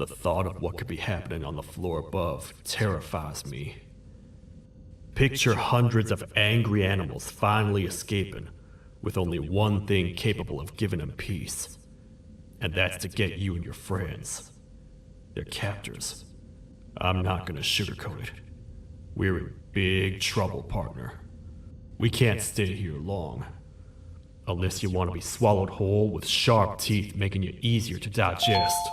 The thought of what could be happening on the floor above terrifies me. Picture hundreds of angry animals finally escaping, with only one thing capable of giving them peace. And that's to get you and your friends. Their captors. I'm not gonna sugarcoat it. We're in big trouble, partner. We can't stay here long. Unless you want to be swallowed whole with sharp teeth making you easier to digest.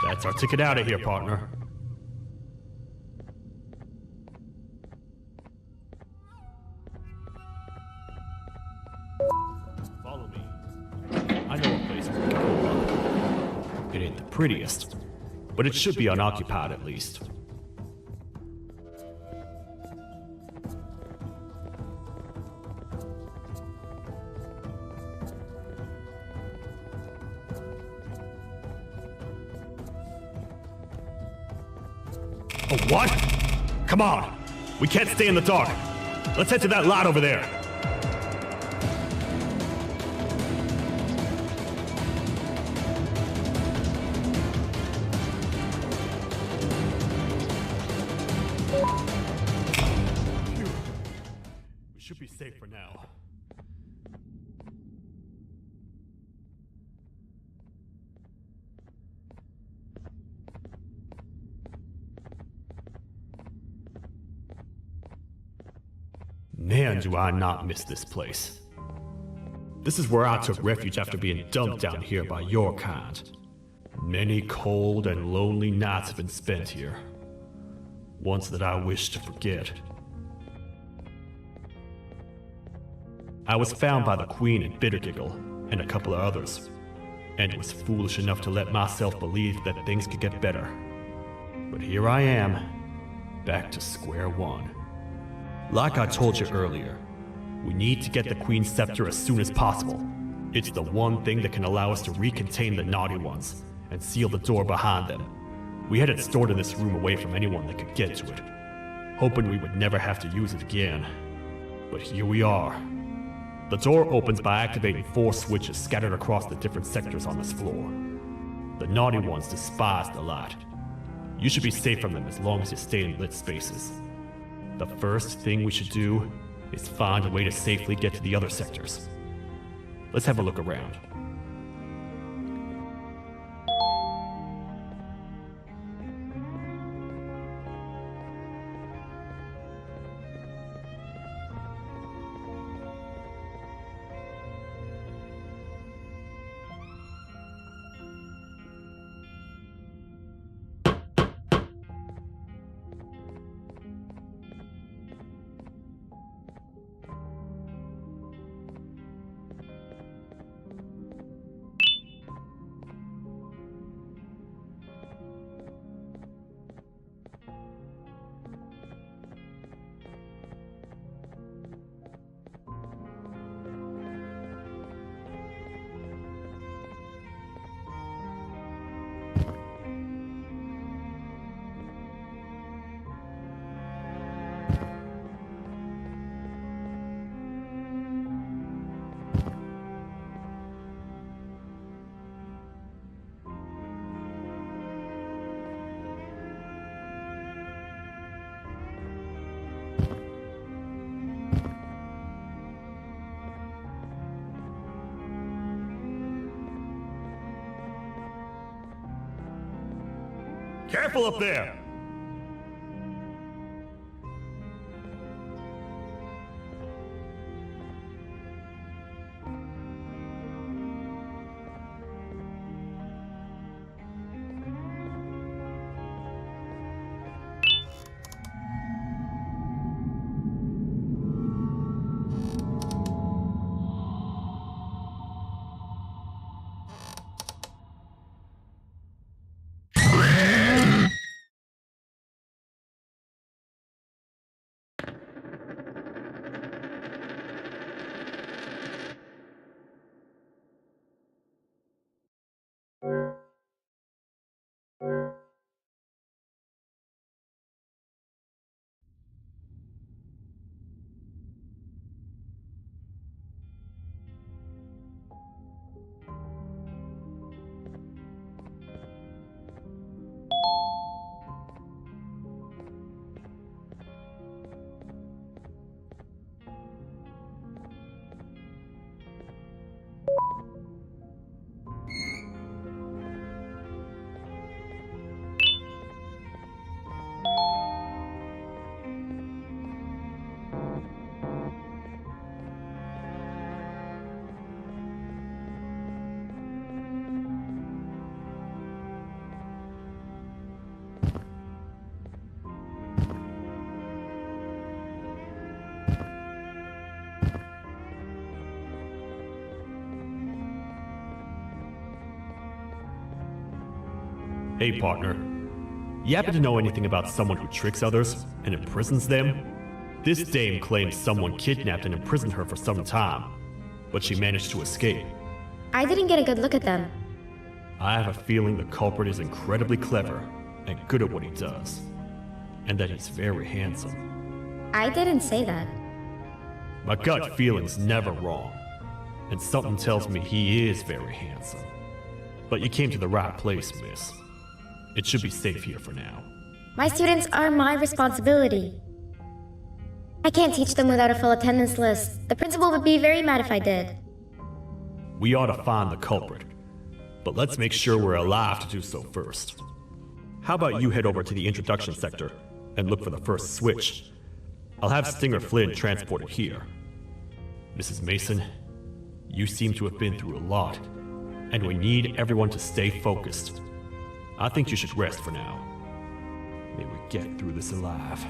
That's our ticket out of here, partner. Follow me. I know a place where we can go up. It ain't the prettiest, but it should be unoccupied at least. Oh, what? Come on! We can't stay in the dark. Let's head to that lot over there. Phew. We should be safe for now. Man, do I not miss this place. This is where I took refuge after being dumped down here by your kind. Many cold and lonely nights have been spent here. Ones that I wish to forget. I was found by the Queen and Bittergiggle, and a couple of others, and was foolish enough to let myself believe that things could get better. But here I am, back to square one. Like I told you earlier, we need to get the Queen's scepter as soon as possible. It's the one thing that can allow us to recontain the naughty ones and seal the door behind them. We had it stored in this room away from anyone that could get to it, hoping we would never have to use it again. But here we are. The door opens by activating 4 switches scattered across the different sectors on this floor. The naughty ones despise the light. You should be safe from them as long as you stay in lit spaces. The first thing we should do is find a way to safely get to the other sectors. Let's have a look around. Careful up there! Hey, partner. You happen to know anything about someone who tricks others and imprisons them? This dame claims someone kidnapped and imprisoned her for some time, but she managed to escape. I didn't get a good look at them. I have a feeling the culprit is incredibly clever and good at what he does, and that he's very handsome. I didn't say that. My gut feeling's never wrong, and something tells me he is very handsome. But you came to the right place, miss. It should be safe here for now. My students are my responsibility. I can't teach them without a full attendance list. The principal would be very mad if I did. We ought to find the culprit, but let's make sure we're alive to do so first. How about you head over to the introduction sector and look for the first switch? I'll have Stinger Flynn transported here. Mrs. Mason, you seem to have been through a lot, and we need everyone to stay focused. I think you should rest for now. May we get through this alive.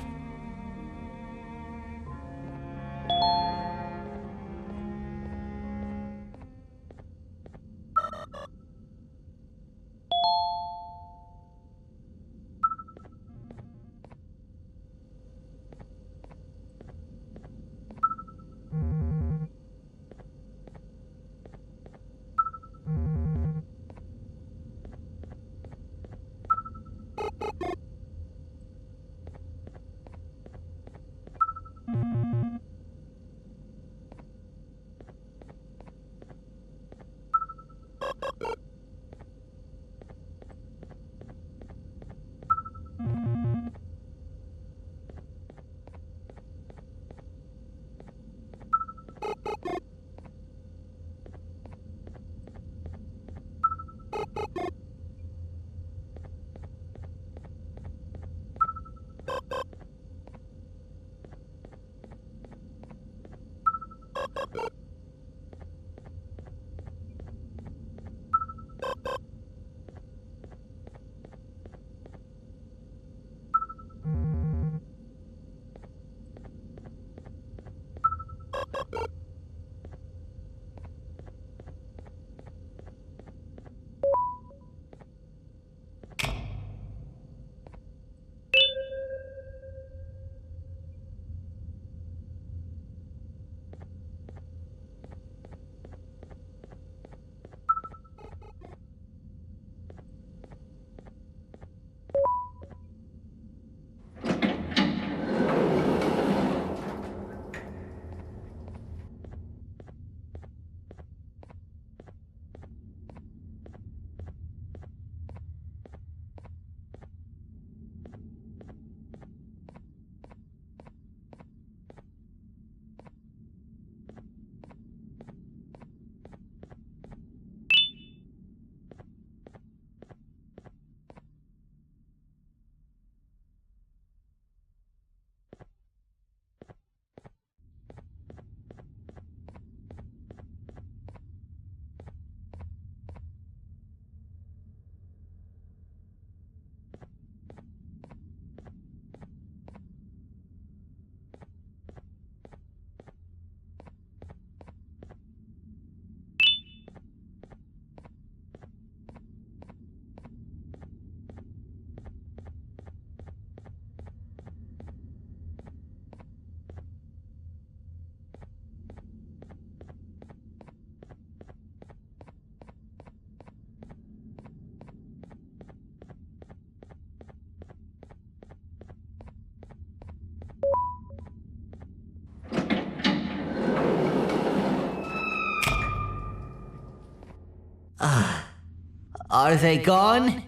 Are they gone?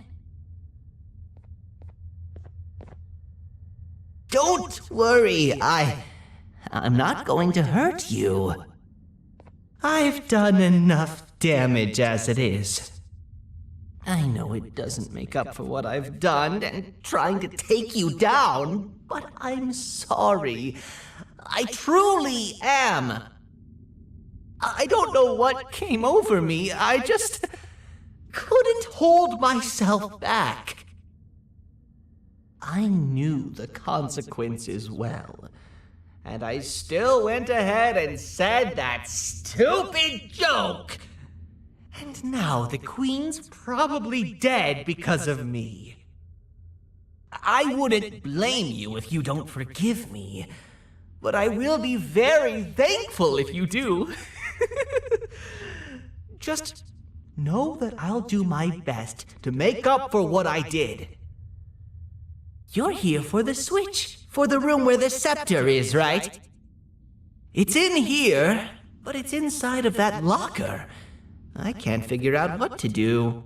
Don't worry, I'm not going to hurt you. I've done enough damage as it is. I know it doesn't make up for what I've done and trying to take you down, but I'm sorry. I truly am. I don't know what came over me. I just couldn't hold myself back. I knew the consequences well, and I still went ahead and said that stupid joke. And now the Queen's probably dead because of me. I wouldn't blame you if you don't forgive me, but I will be very thankful if you do. Just know that I'll do my best to make up for what I did. You're here for the switch, for the room where the scepter is, right? It's in here, but it's inside of that locker. I can't figure out what to do.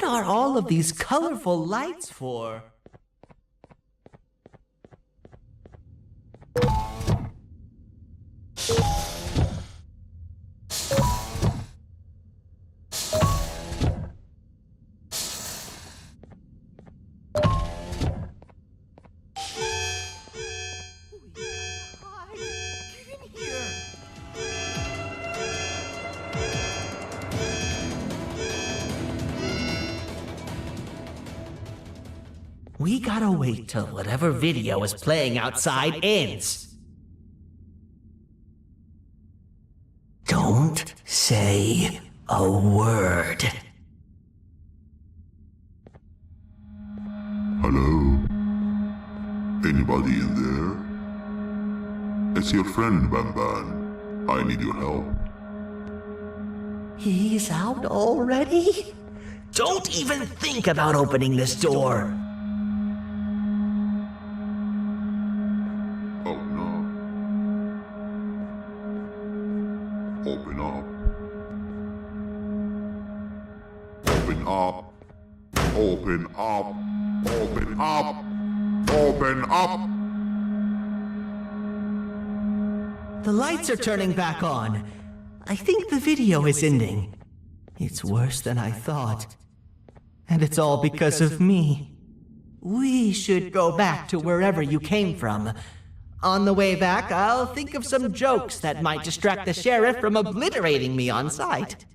are all of these colorful lights for? We gotta wait till whatever video is playing outside ends. Don't say a word. Hello? Anybody in there? It's your friend, Banban. I need your help. He's out already? Don't even think about opening this door. Oh no. Open up. Open up. Open up. Open up. Open up. The lights are turning back on. I think the video is ending. It's worse than I thought. And it's all because of me. We should go back to wherever you came from. On the way back, I'll think of some jokes that might distract the sheriff from obliterating me on sight.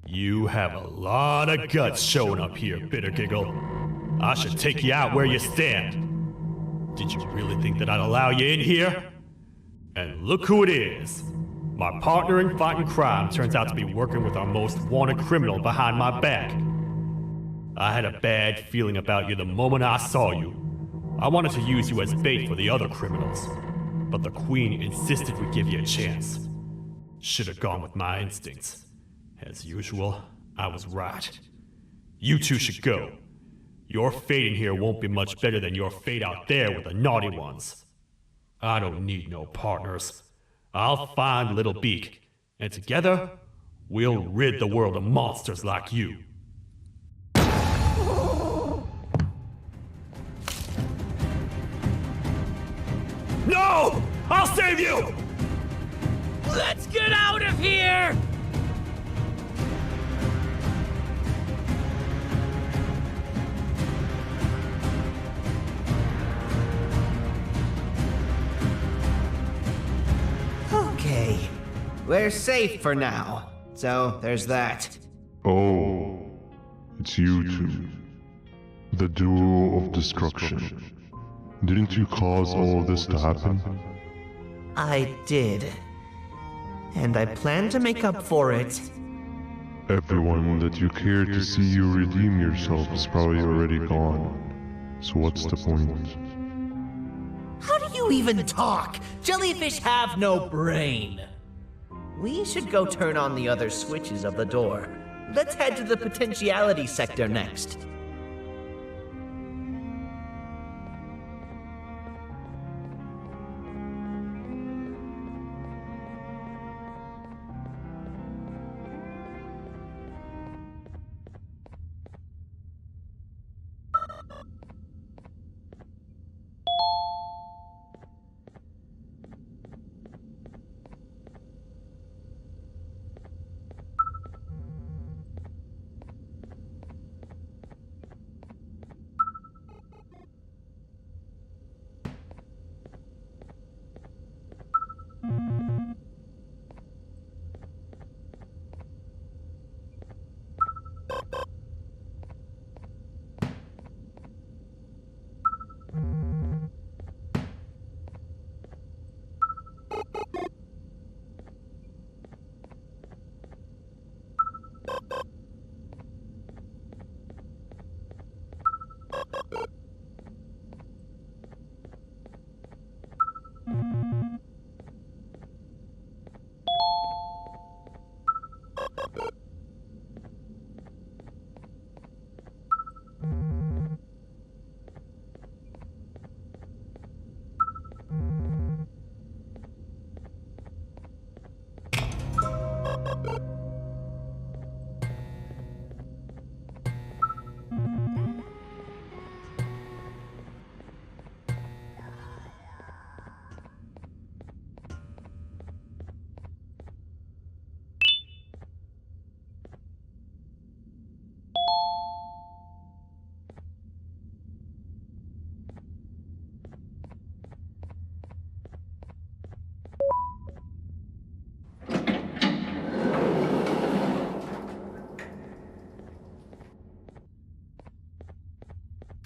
You have a lot of guts showing up here, Bitter Giggle. I should take you out where you stand. Did you really think that I'd allow you in here? And look who it is. My partner in fighting crime turns out to be working with our most wanted criminal behind my back. I had a bad feeling about you the moment I saw you. I wanted to use you as bait for the other criminals, but the Queen insisted we give you a chance. Should have gone with my instincts. As usual, I was right. You two should go. Your fate in here won't be much better than your fate out there with the naughty ones. I don't need no partners. I'll find Little Beak, and together, we'll rid the world of monsters like you. No! I'll save you! Let's get out of here! Okay, we're safe for now. So there's that. Oh, it's you two. The duo of destruction. Didn't you cause all of this to happen? I did. And I plan to make up for it. Everyone that you cared to see you redeem yourself is probably already gone. So what's the point? How do you even talk? Jellyfish have no brain. We should go turn on the other switches of the door. Let's head to the potentiality sector next.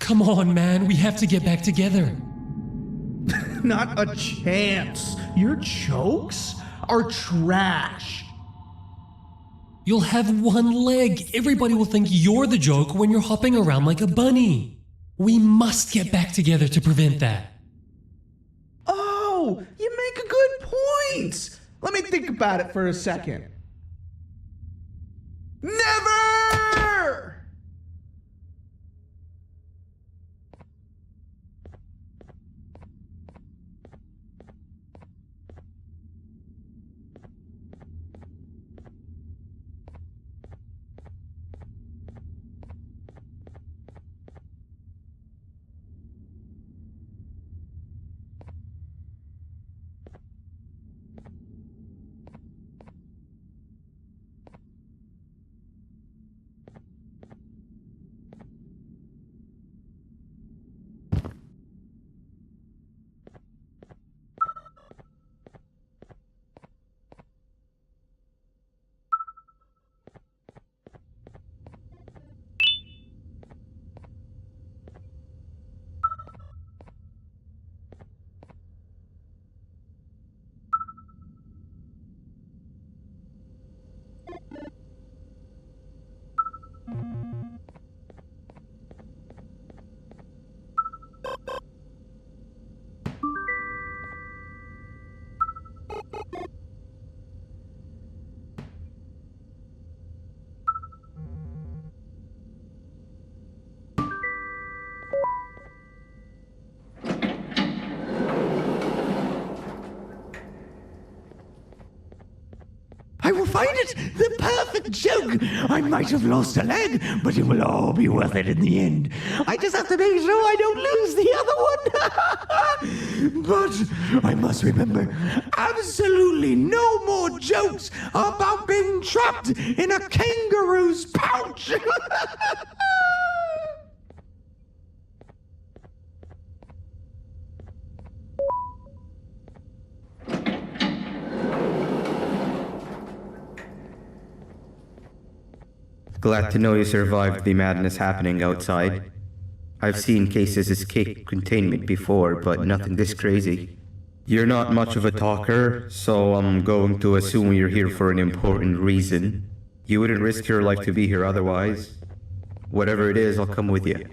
Come on, man, we have to get back together. Not a chance. Your jokes are trash. You'll have one leg. Everybody will think you're the joke when you're hopping around like a bunny. We must get back together to prevent that. Oh, you make a good point. Let me think about it for a second. Never! I will find it! The perfect joke! I might have lost a leg, but it will all be worth it in the end. I just have to make sure I don't lose the other one! But I must remember, absolutely no more jokes about being trapped in a kangaroo's pouch! Glad to know you survived the madness happening outside. I've seen cases escape containment before, but nothing this crazy. You're not much of a talker, so I'm going to assume you're here for an important reason. You wouldn't risk your life to be here otherwise. Whatever it is, I'll come with you.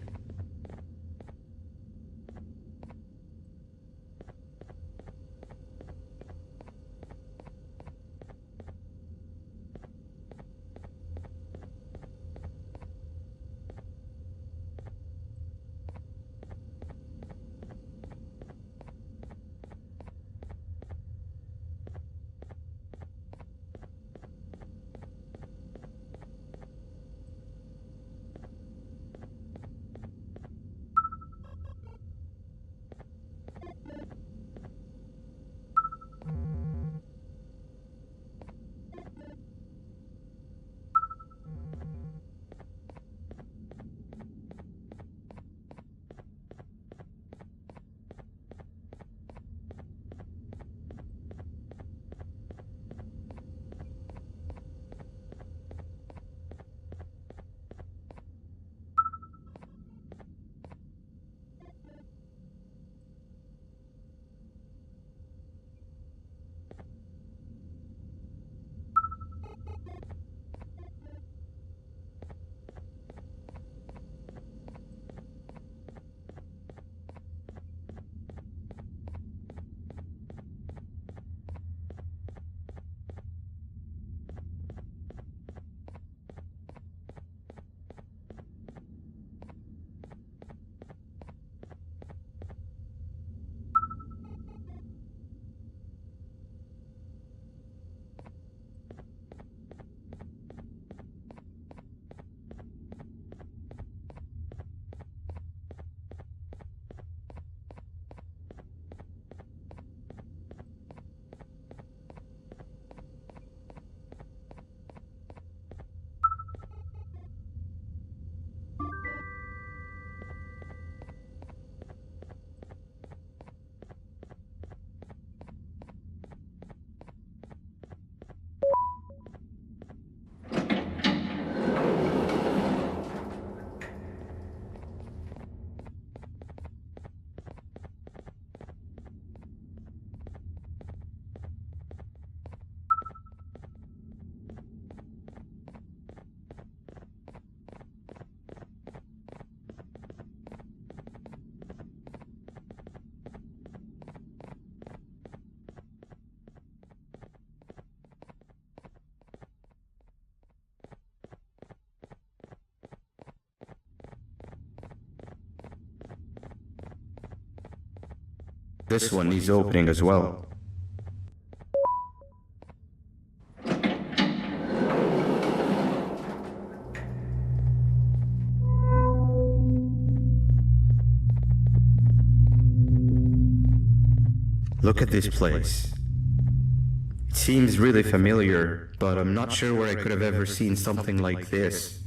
This one needs opening as well. Look at this place. It seems really familiar, but I'm not sure where I could have ever seen something like this.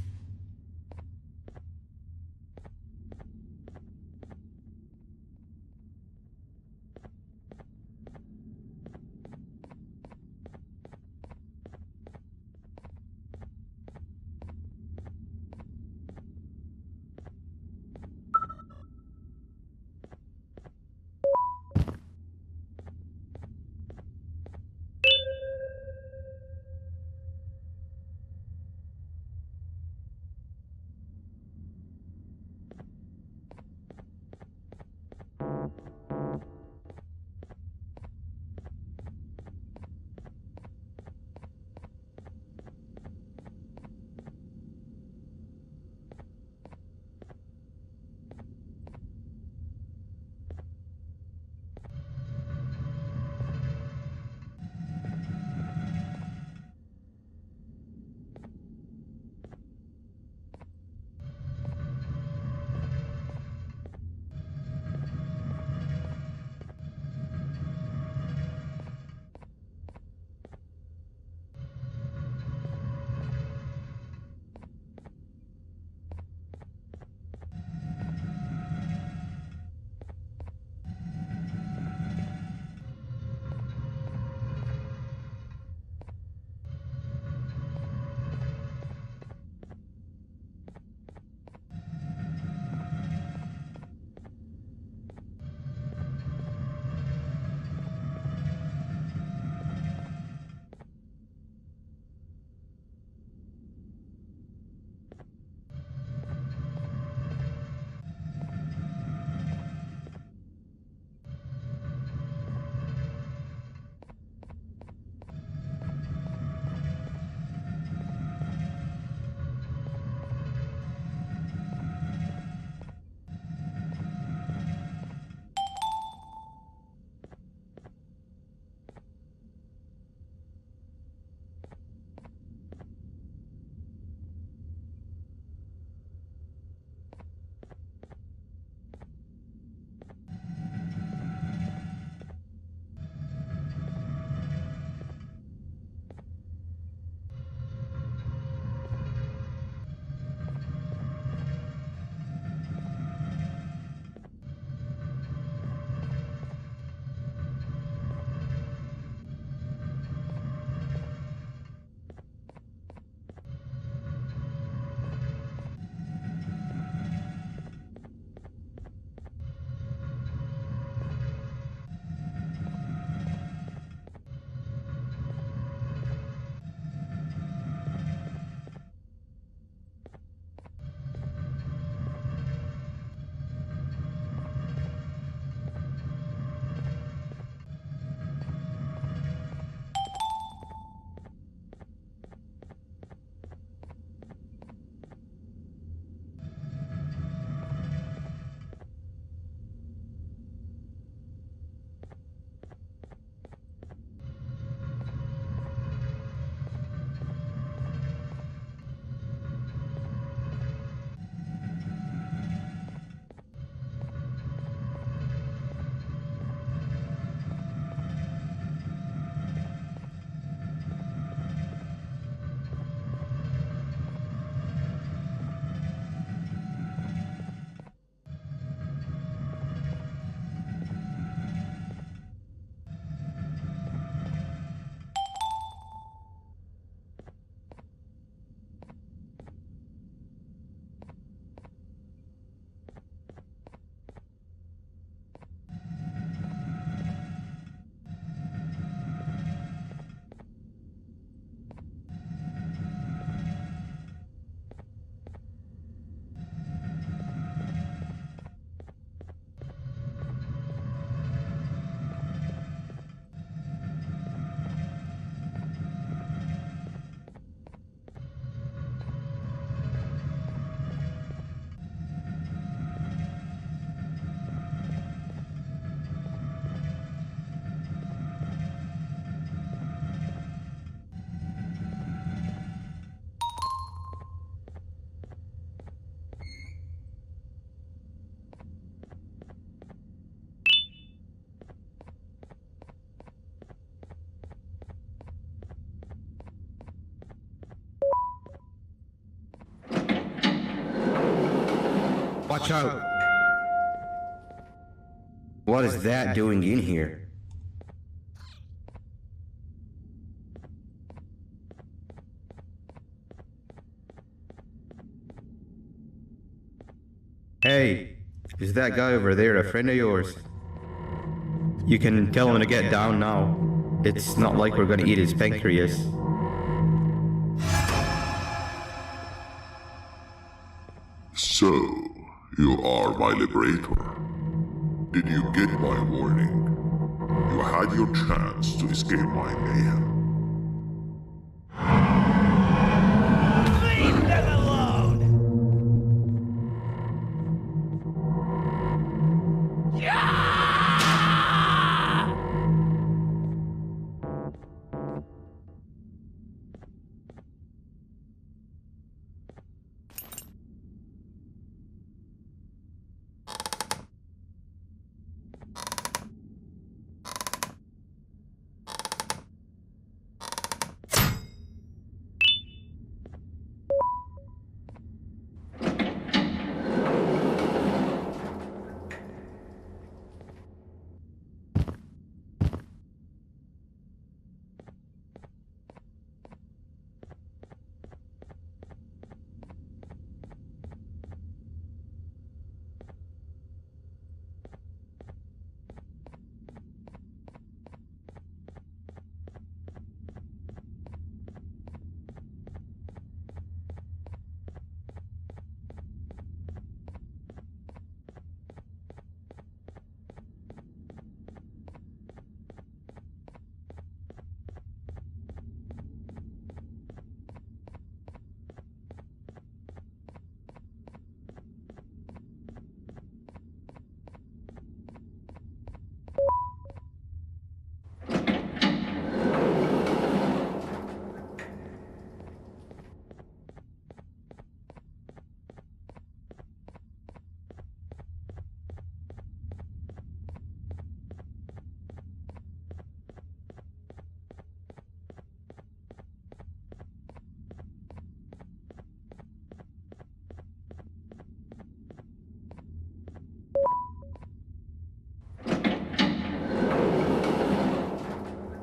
Watch out! What is that doing in here? Hey, is that guy over there a friend of yours? You can tell him to get down now. It's not like we're gonna eat his pancreas. So, you are my liberator. Did you get my warning? You had your chance to escape my mayhem. Leave them alone! Yeah!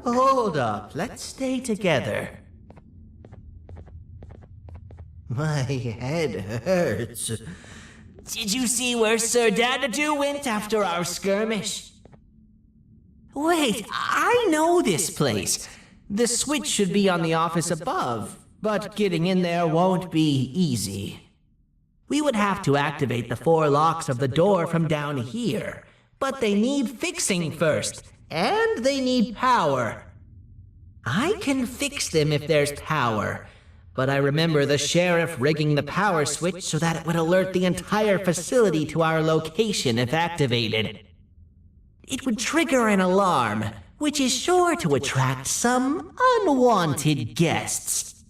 Hold up, let's stay together. My head hurts. Did you see where Sir Dadadoo went after our skirmish? Wait, I know this place. The switch should be on the office above, but getting in there won't be easy. We would have to activate the 4 locks of the door from down here, but they need fixing first, and they need power. I can fix them if there's power, but I remember the sheriff rigging the power switch so that it would alert the entire facility to our location if activated. It would trigger an alarm, which is sure to attract some unwanted guests.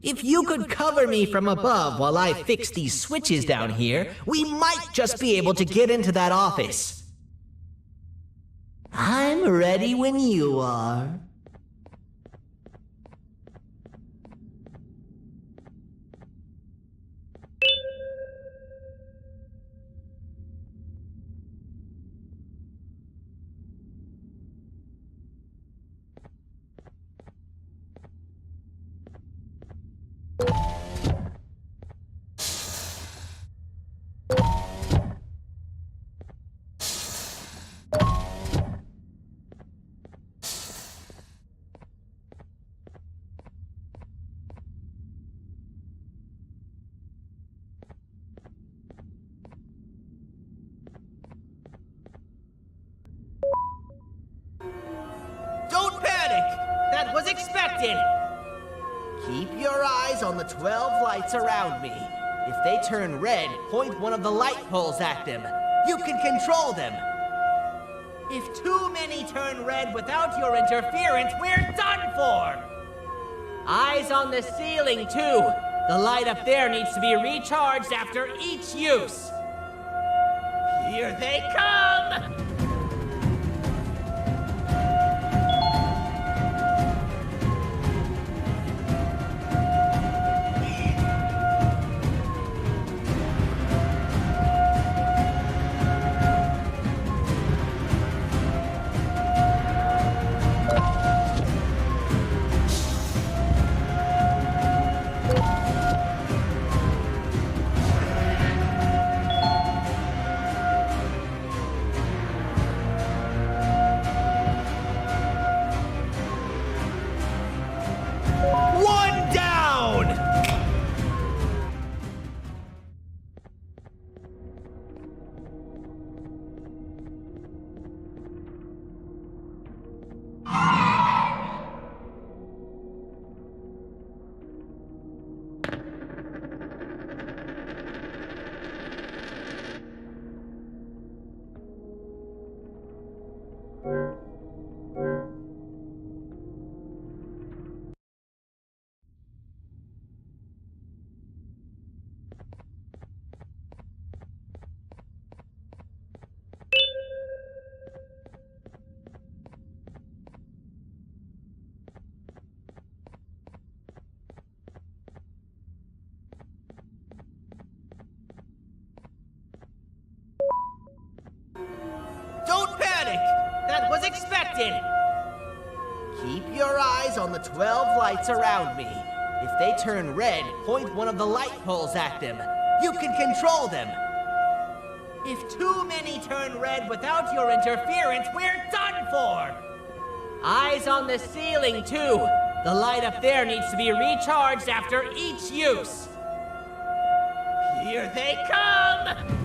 If you could cover me from above while I fix these switches down here, we might just be able to get into that office. I'm ready when you are. Don't panic! That was expected! Keep your eyes on the 12 lights around me. If they turn red, point one of the light poles at them. You can control them. If too many turn red without your interference, we're done for! Eyes on the ceiling, too. The light up there needs to be recharged after each use. Here they come! expected! Keep your eyes on the 12 lights around me. If they turn red, point one of the light poles at them. You can control them. If too many turn red without your interference, we're done for! Eyes on the ceiling, too. The light up there needs to be recharged after each use. Here they come!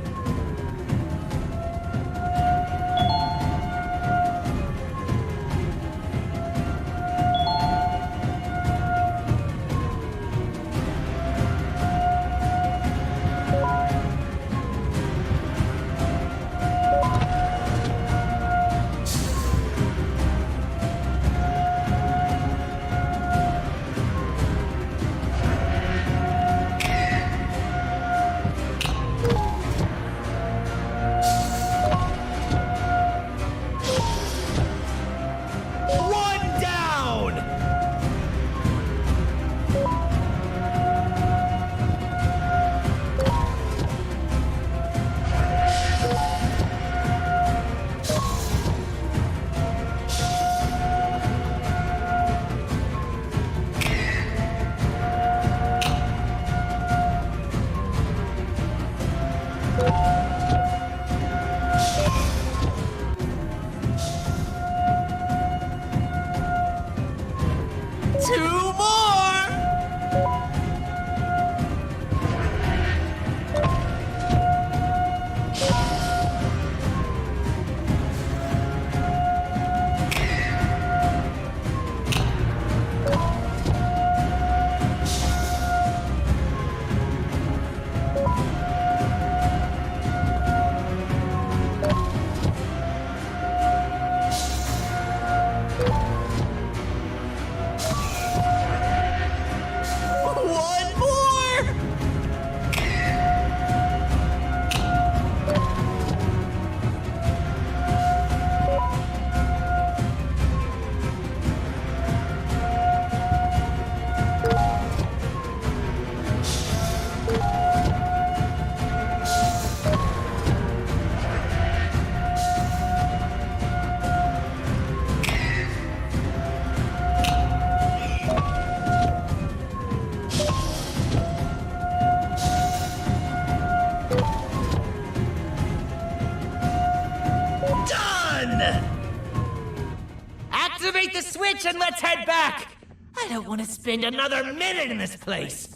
Activate the switch and let's head back! I don't want to spend another minute in this place!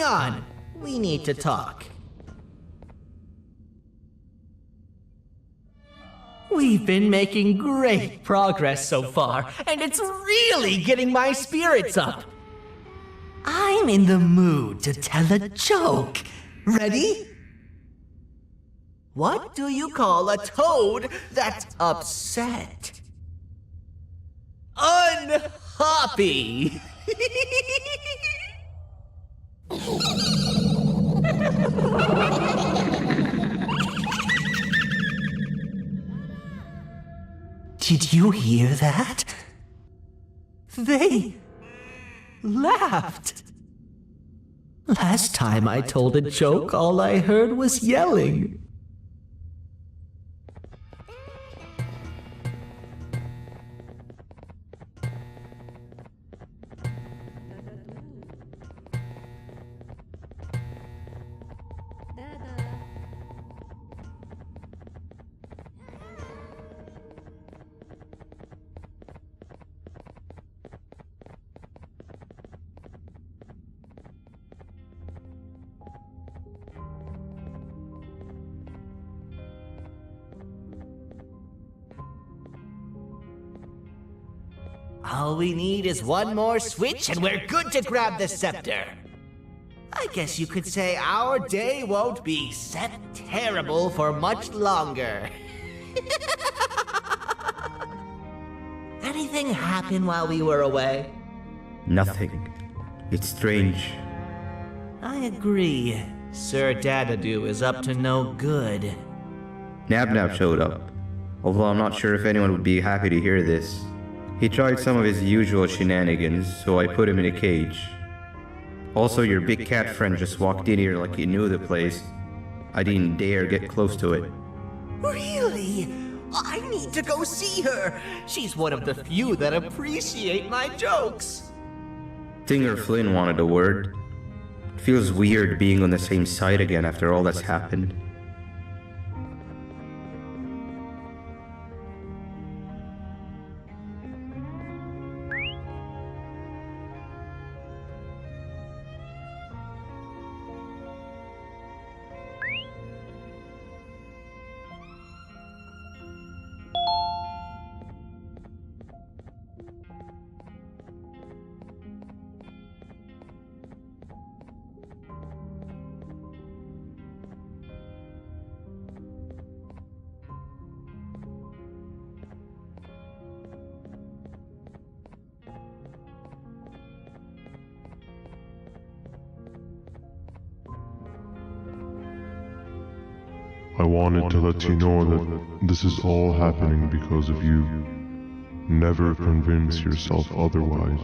Hang on! We need to talk. We've been making great progress so far, and it's really getting my spirits up. I'm in the mood to tell a joke. Ready? What do you call a toad that's upset? Unhappy! Did you hear that? They laughed. Last time I told a joke, all I heard was yelling. All we need is one more switch and we're good to grab the scepter. I guess you could say our day won't be terrible for much longer. Anything happen while we were away? Nothing. It's strange. I agree. Sir Dadadoo is up to no good. Nab showed up, although I'm not sure if anyone would be happy to hear this. He tried some of his usual shenanigans, so I put him in a cage. Also, your big cat friend just walked in here like he knew the place. I didn't dare get close to it. Really? I need to go see her. She's one of the few that appreciate my jokes. Stinger Flynn wanted a word. It feels weird being on the same side again after all that's happened. I wanted to let you know that this is all happening because of you. Never convince yourself otherwise.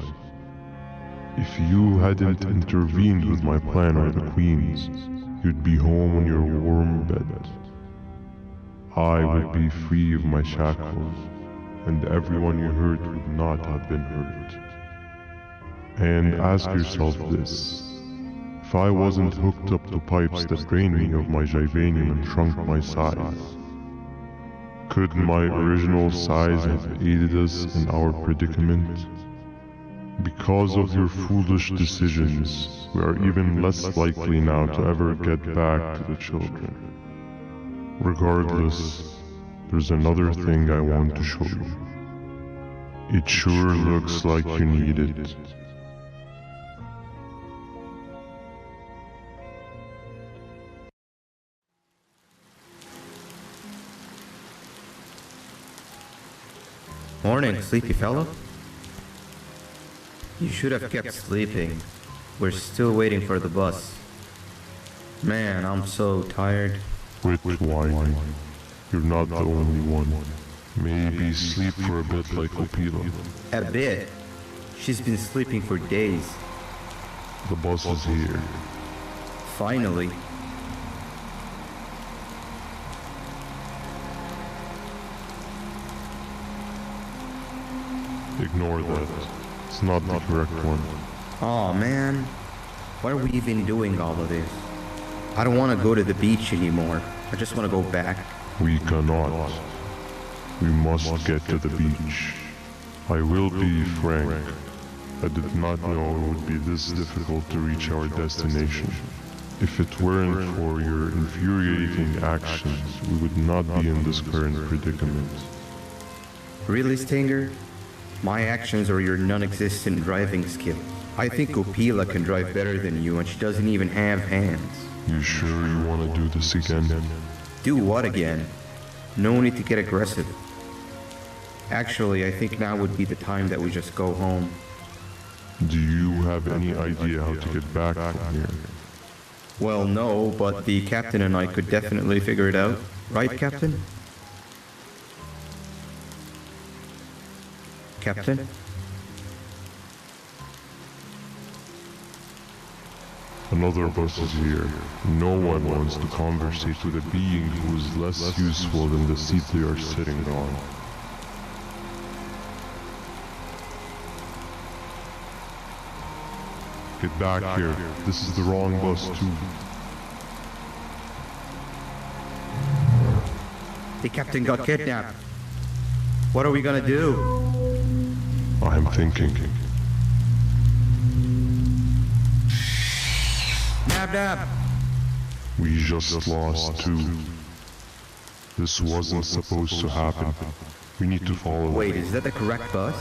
If you hadn't intervened with my plan or the Queen's, you'd be home on your warm bed. I would be free of my shackles, and everyone you hurt would not have been hurt. And ask yourself this. If I wasn't hooked up to pipes that drained me of my Givanium and shrunk my size, could my original size have aided us in our predicament? Because of your foolish decisions, we are even less likely now to ever get back to the children. Regardless, there's another thing I want to show you. It sure looks like you need it. Morning, sleepy fellow. You should have kept sleeping. We're still waiting for the bus. Man, I'm so tired. Quit whining. You're not the only one. Maybe sleep for a bit like Opila. A bit? She's been sleeping for days. The bus is here. Finally. Ignore that. It's not the correct one. Aw, man. Why are we even doing all of this? I don't want to go to the beach anymore. I just want to go back. We cannot. We must get to the beach. I will be frank. I did not know it would be this difficult to reach our destination. If it weren't for your infuriating actions, we would not be in this current predicament. Really, Stinger? My actions are your non-existent driving skill. I think Opila can drive better than you, and she doesn't even have hands. You sure you want to do this again? Do what again? No need to get aggressive. Actually, I think now would be the time that we just go home. Do you have any idea how to get back from here? Well, no, but the captain and I could definitely figure it out. Right, Captain? Captain. Another bus is here. No one wants to conversate with a being who is less useful than the seat they are sitting on. Get back here. This is the wrong bus too. The captain got kidnapped. What are we gonna do? I'm thinking. Nab Nab! We just lost two. This wasn't supposed to happen. We need to follow. Wait, is that the correct bus?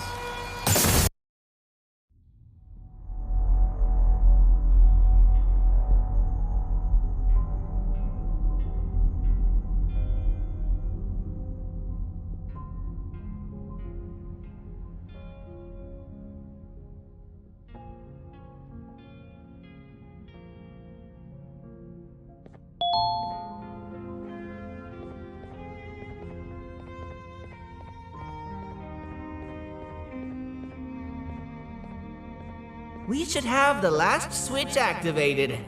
We should have the last switch activated.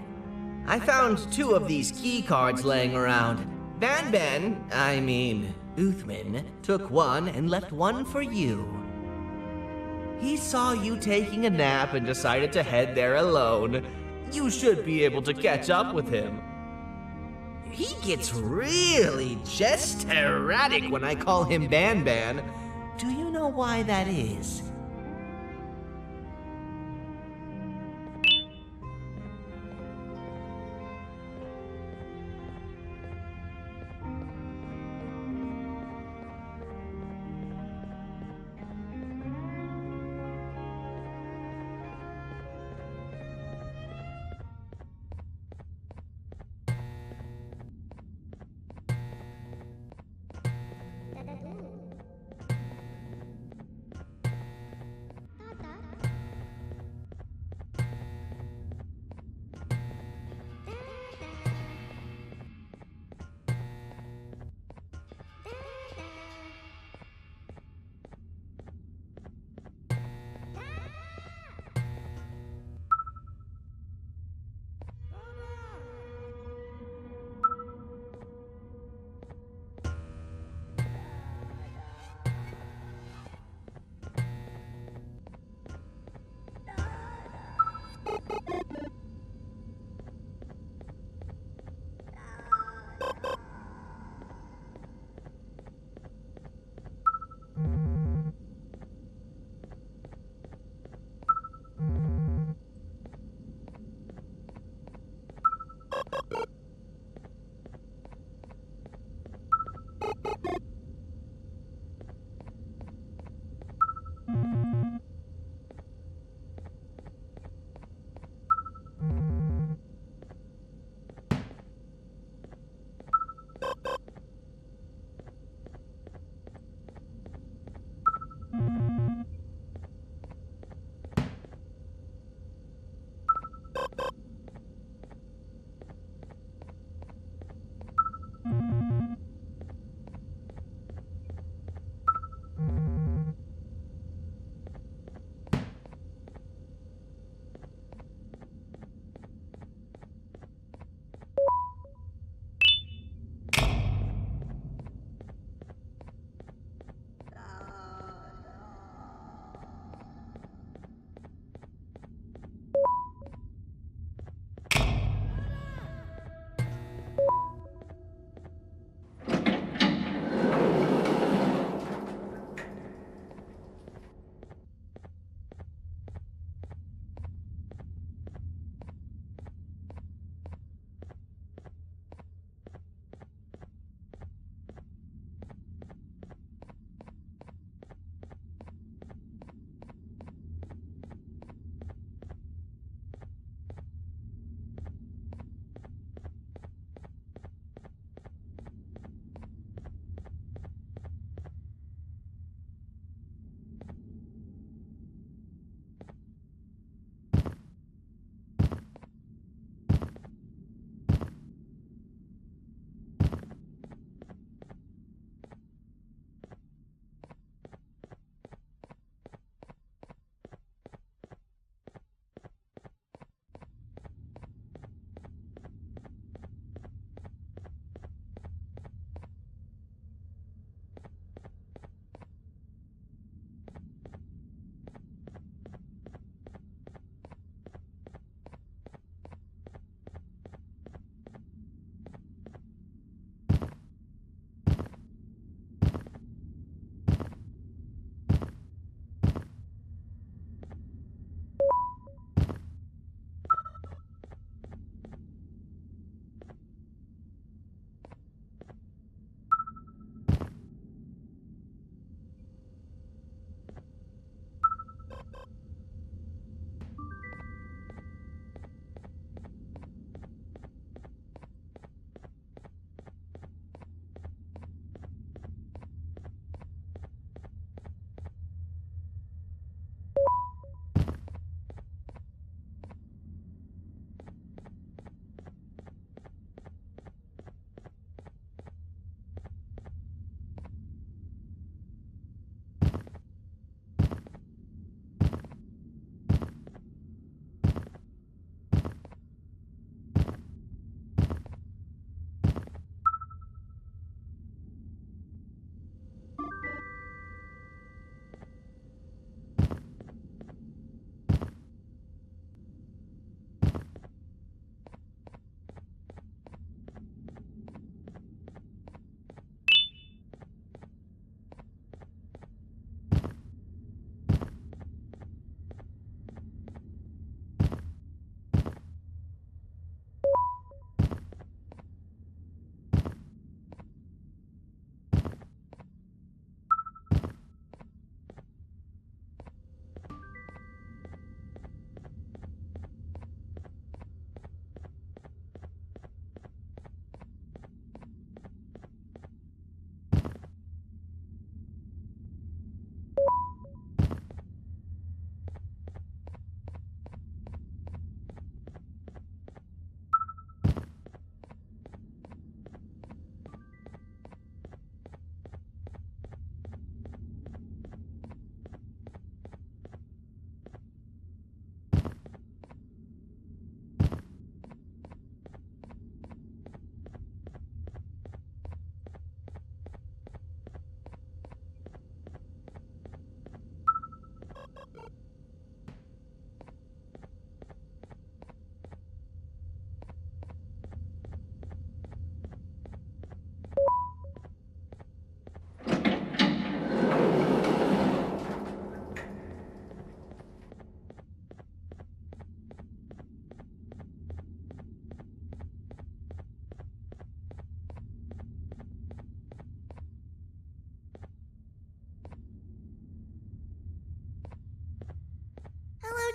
I found 2 of these key cards laying around. Uthman, took one and left one for you. He saw you taking a nap and decided to head there alone. You should be able to catch up with him. He gets really just erratic when I call him Banban. Do you know why that is?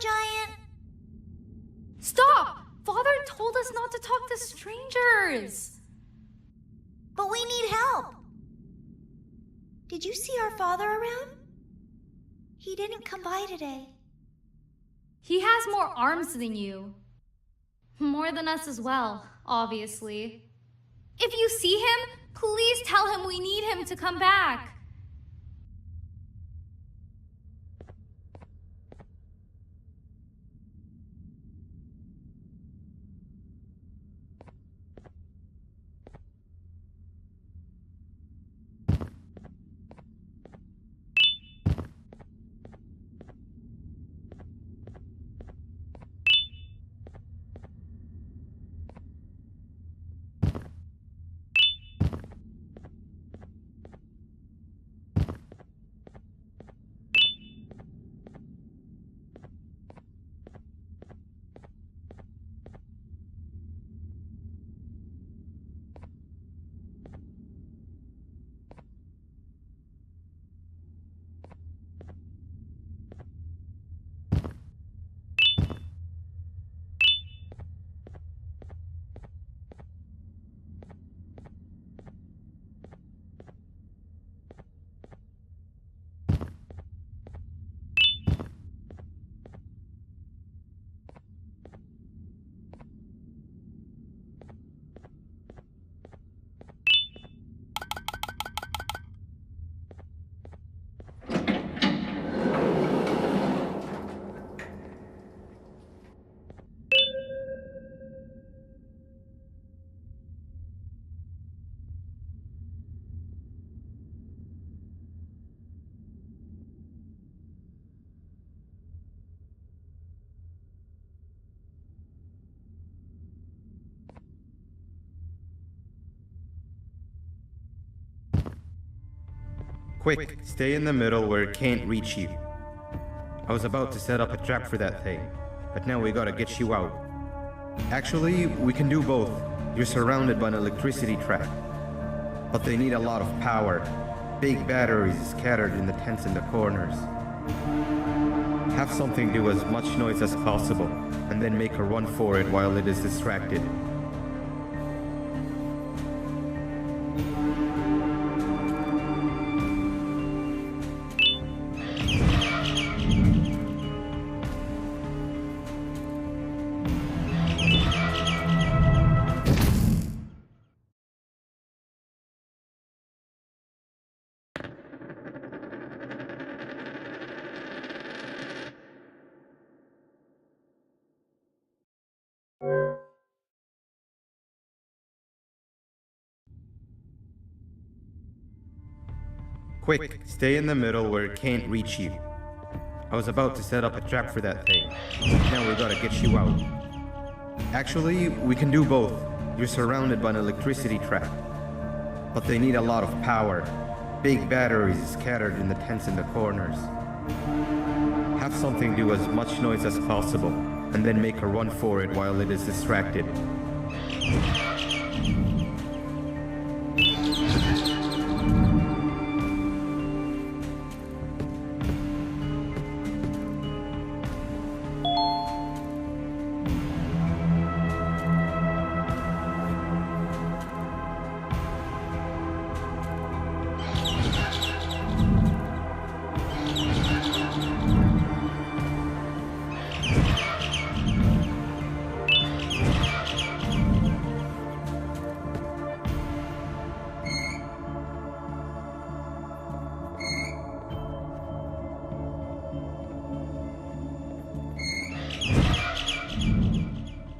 giant. Stop! Father told us not to talk to strangers. But we need help. Did you see our father around? He didn't come by today. He has more arms than you. More than us as well, obviously. If you see him, please tell him we need him to come back. Quick, stay in the middle where it can't reach you. I was about to set up a trap for that thing, but now we gotta get you out. Actually, we can do both. You're surrounded by an electricity trap, but they need a lot of power. Big batteries scattered in the tents in the corners. Have something do as much noise as possible, and then make a run for it while it is distracted. Quick, stay in the middle where it can't reach you. I was about to set up a trap for that thing. Now we gotta get you out. Actually, we can do both. You're surrounded by an electricity trap, but they need a lot of power. Big batteries scattered in the tents in the corners. Have something do as much noise as possible, and then make a run for it while it is distracted.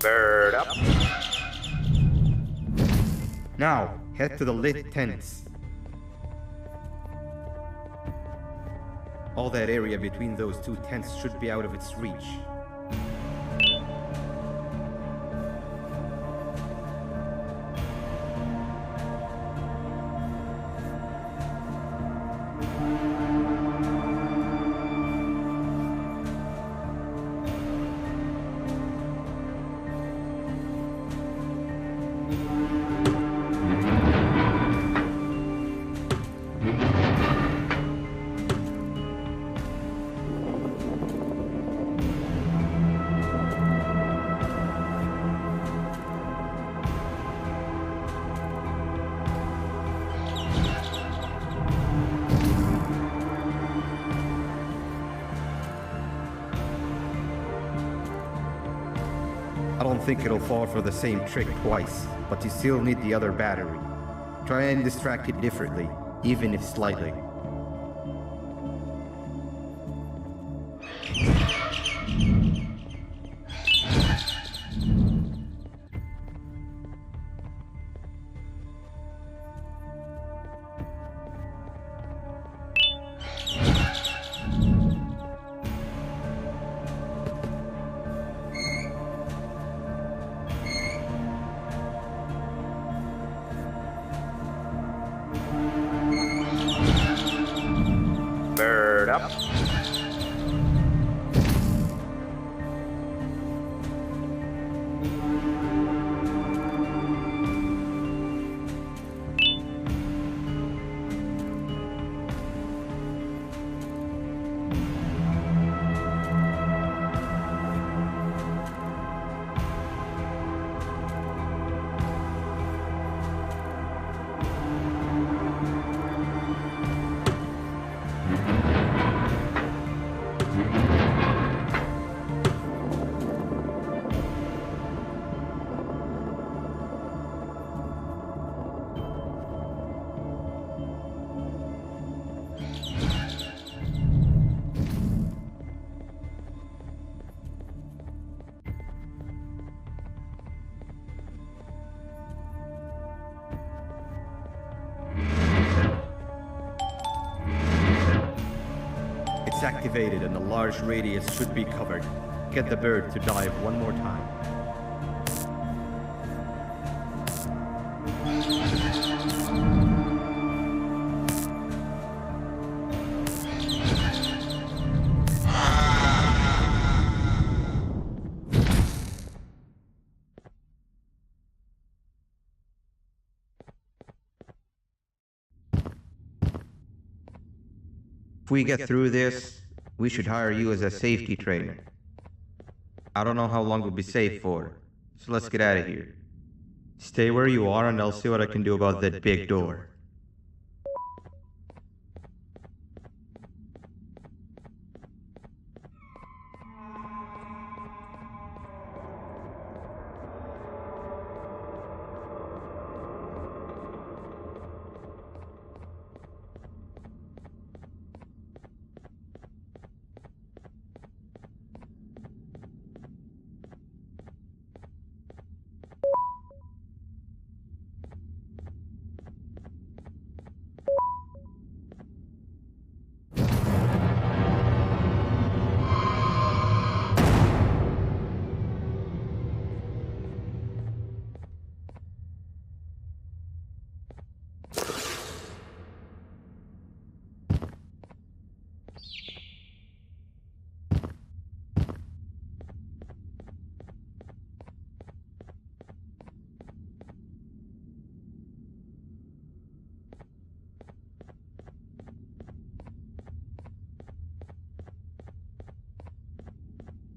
Bird up. Now, head to the lit tents. All that area between those two tents should be out of its reach. don't think it'll fall for the same trick twice, but you still need the other battery. Try and distract it differently, even if slightly. Bird up. It's activated and the large radius should be covered. Get the bird to dive one more time. If we get through this, we should hire you as a safety trainer. I don't know how long we'll be safe for, so let's get out of here. Stay where you are and I'll see what I can do about that big door.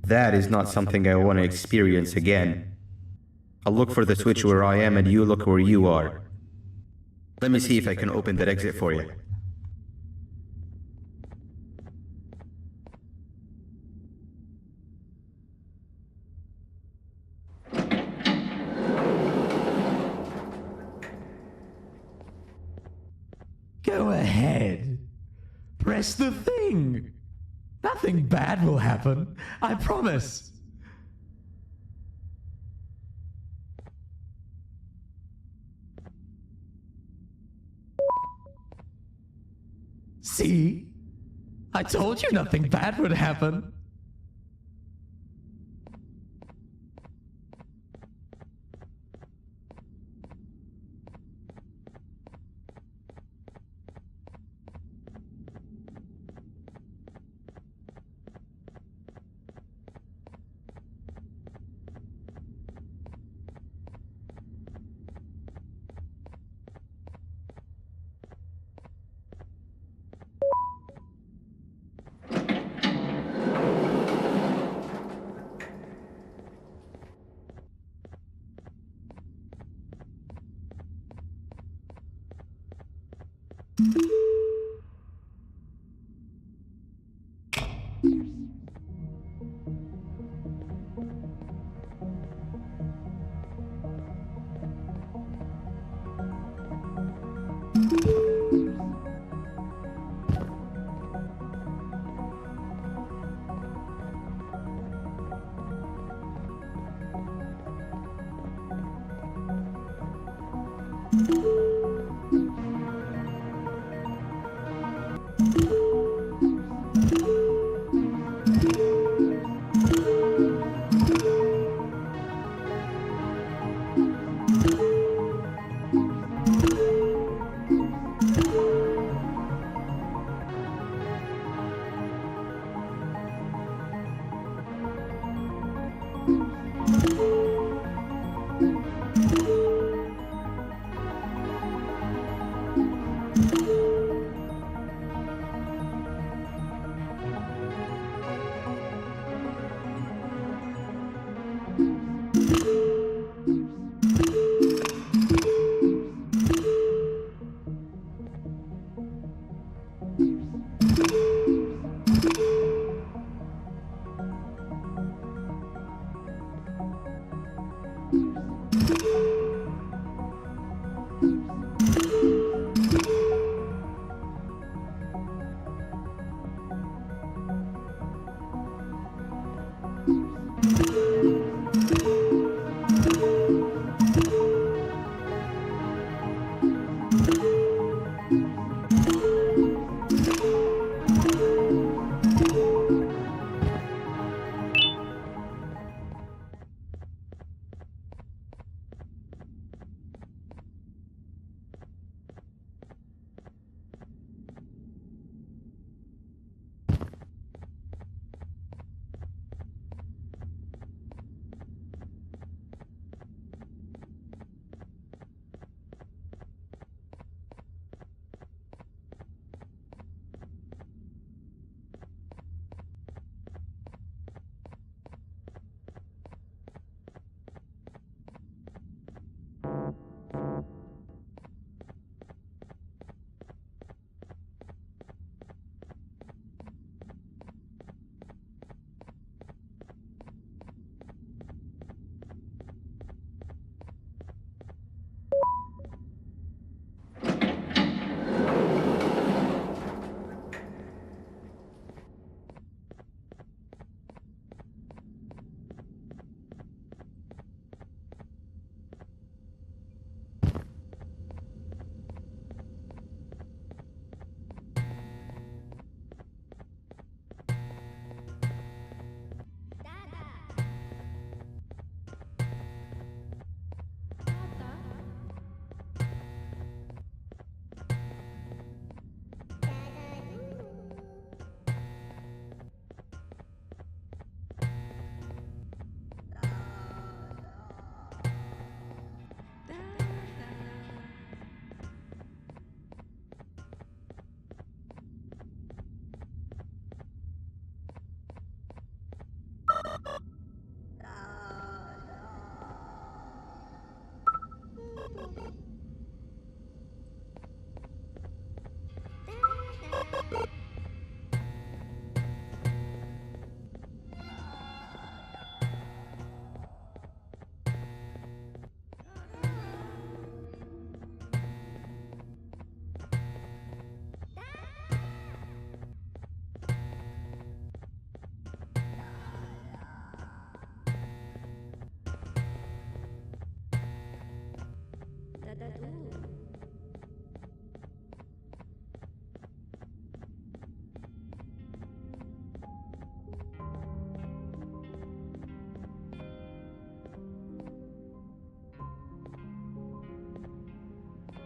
That is not something I want to experience again. I'll look for the switch where I am and you look where you are. Let me see if I can open that exit for you. Go ahead. Press the thing. Nothing bad will happen. I promise. See? I told you nothing bad would happen.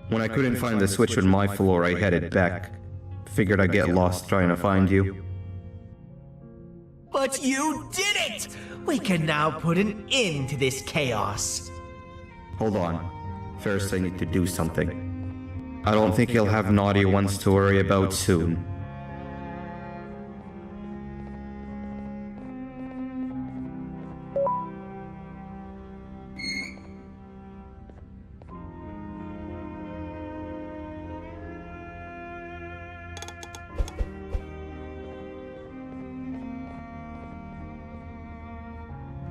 When I couldn't find the switch on my floor, I headed back. Figured I'd get lost trying to find you. But you did it! We can now put an end to this chaos. Hold on. First I need to do something. I don't think you'll have naughty ones to worry about soon.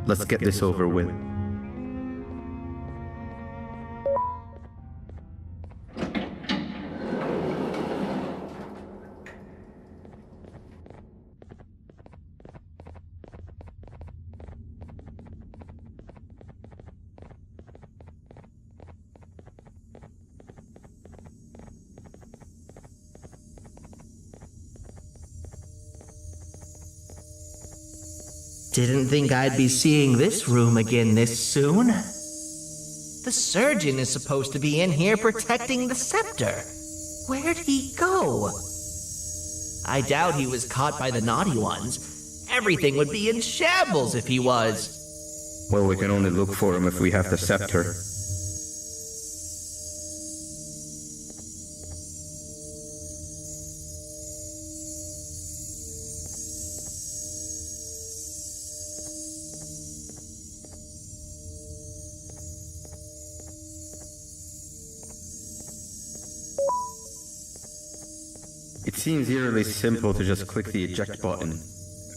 Let's get this over with. Didn't think I'd be seeing this room again this soon. The surgeon is supposed to be in here protecting the scepter. Where'd he go? I doubt he was caught by the naughty ones. Everything would be in shambles if he was. Well, we can only look for him if we have the scepter. It seems eerily simple to just click the eject button.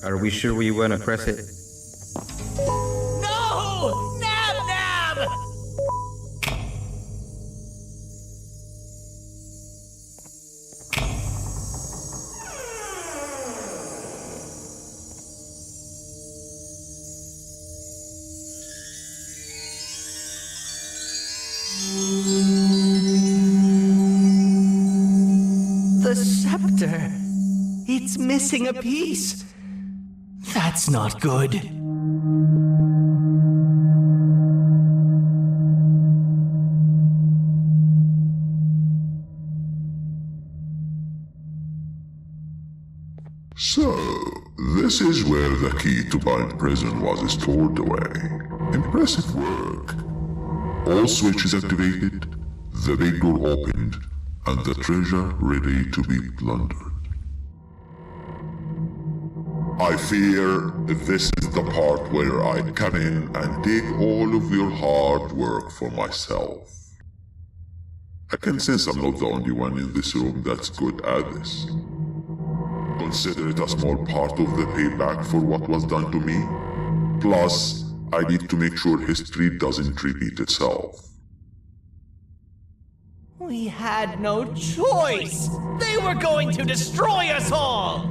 Are we sure we want to press it? No! Nab Nab! The scepter. It's missing a piece. That's not good. So, this is where the key to Bind Prison was stored away. Impressive work. All switches activated, the big door opened, and the treasure ready to be plundered. I fear this is the part where I come in and take all of your hard work for myself. I can sense I'm not the only one in this room that's good at this. Consider it a small part of the payback for what was done to me. Plus, I need to make sure history doesn't repeat itself. We had no choice! They were going to destroy us all!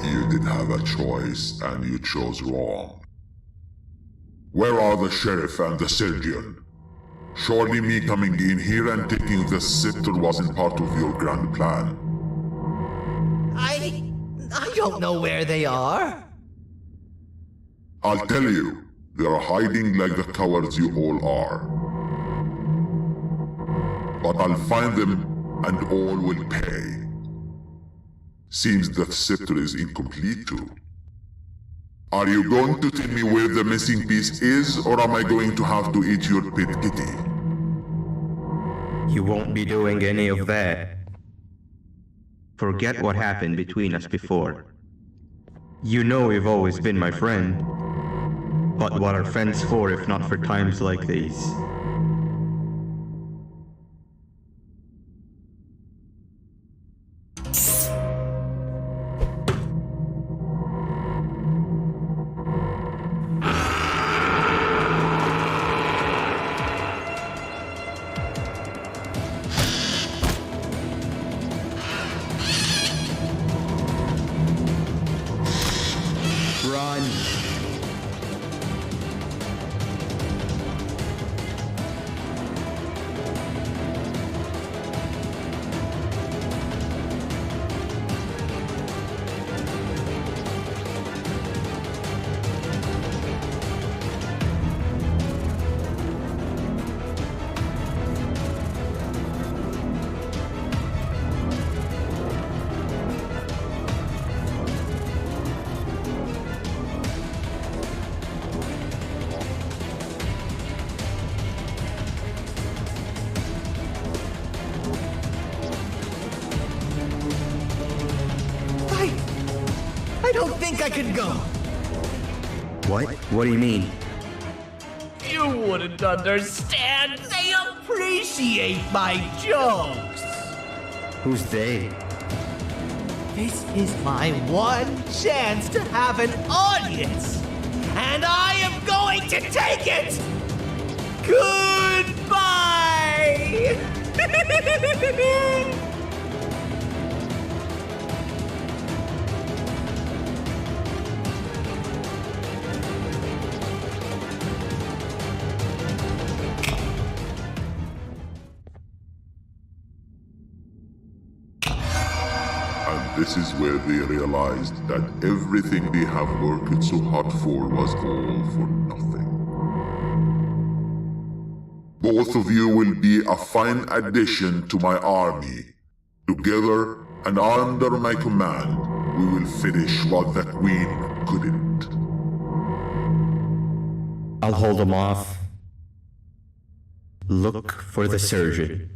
You did have a choice, and you chose wrong. Where are the sheriff and the surgeon? Surely me coming in here and taking the scepter wasn't part of your grand plan. I don't know where they are. I'll tell you, they're hiding like the cowards you all are. But I'll find them, and all will pay. Seems that scepter is incomplete too. Are you going to tell me where the missing piece is, or am I going to have to eat your pet kitty? You won't be doing any of that. Forget what happened between us before. You know you've always been my friend. But what are friends for if not for times like these? Run! I don't think I could go. What? What do you mean? You wouldn't understand. They appreciate my jokes. Who's they? This is my one chance to have an audience. And I am going to take it. Goodbye. And This is where they realized that everything they have worked so hard for was all for nothing. Both of you will be a fine addition to my army. Together and under my command, we will finish what the Queen couldn't. I'll hold them off. Look for the surgeon.